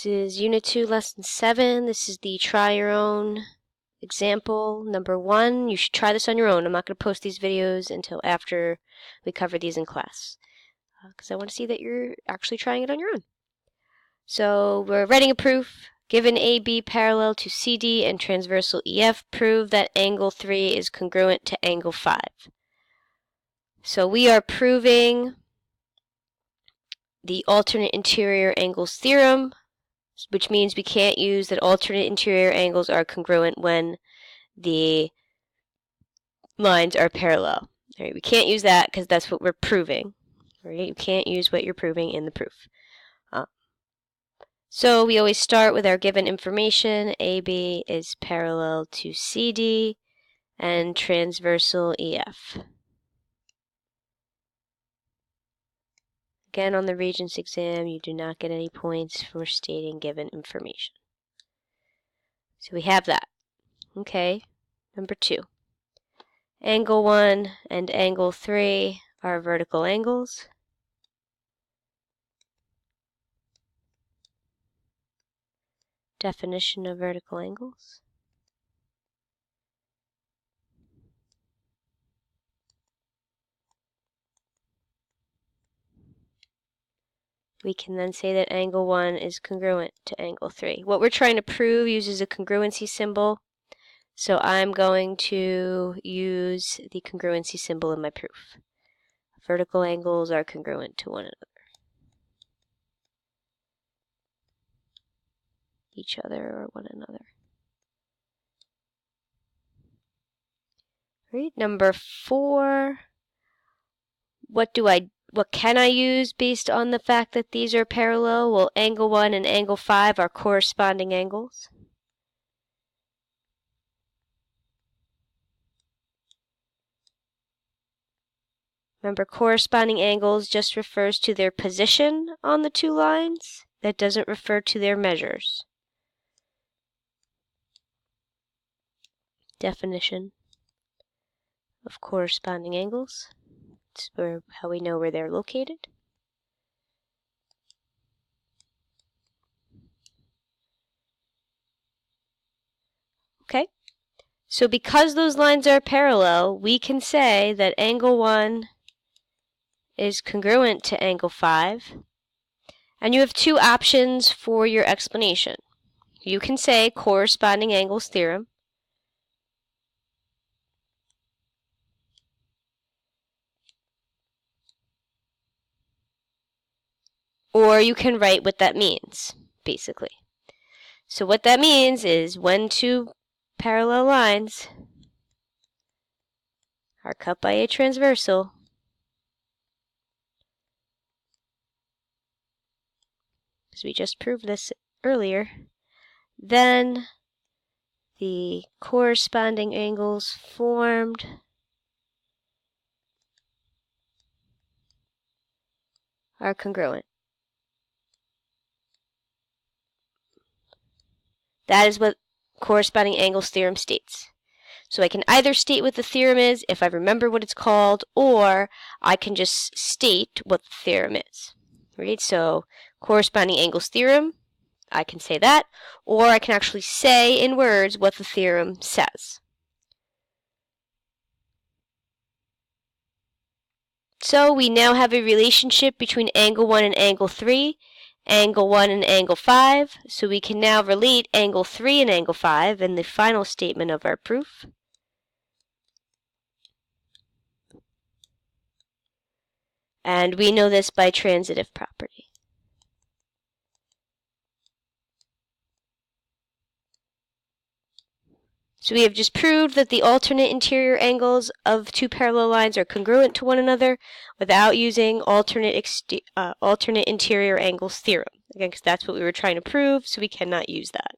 This is Unit 2, Lesson 7. This is the Try Your Own example number 1. You should try this on your own. I'm not going to post these videos until after we cover these in class, because I want to see that you're actually trying it on your own. So we're writing a proof. Given AB parallel to CD and transversal EF, prove that angle 3 is congruent to angle 5. So we are proving the alternate interior angles theorem, which means we can't use that alternate interior angles are congruent when the lines are parallel. Right? We can't use that because that's what we're proving. Right? You can't use what you're proving in the proof. So we always start with our given information. AB is parallel to CD and transversal EF. Again, on the Regents exam, you do not get any points for stating given information. So we have that. Okay, number 2. Angle 1 and angle 3 are vertical angles. Definition of vertical angles. We can then say that angle 1 is congruent to angle 3. What we're trying to prove uses a congruency symbol, so I'm going to use the congruency symbol in my proof. Vertical angles are congruent to one another. Each other or one another. Right, number 4. What can I use based on the fact that these are parallel? Well, angle 1 and angle 5 are corresponding angles. Remember, corresponding angles just refers to their position on the two lines. That doesn't refer to their measures. Definition of corresponding angles. It's how we know where they're located. Okay, so because those lines are parallel, we can say that angle 1 is congruent to angle 5. And you have two options for your explanation. You can say corresponding angles theorem, or you can write what that means, basically. So what that means is when two parallel lines are cut by a transversal, because we just proved this earlier, then the corresponding angles formed are congruent. That is what corresponding angles theorem states. So I can either state what the theorem is if I remember what it's called, or I can just state what the theorem is. Right? So corresponding angles theorem, I can say that, or I can actually say in words what the theorem says. So we now have a relationship between angle 1 and angle 3, angle 1 and angle 5, so we can now relate angle 3 and angle 5 in the final statement of our proof. And we know this by transitive property. So we have just proved that the alternate interior angles of two parallel lines are congruent to one another without using alternate interior angles theorem. Again, because that's what we were trying to prove, so we cannot use that.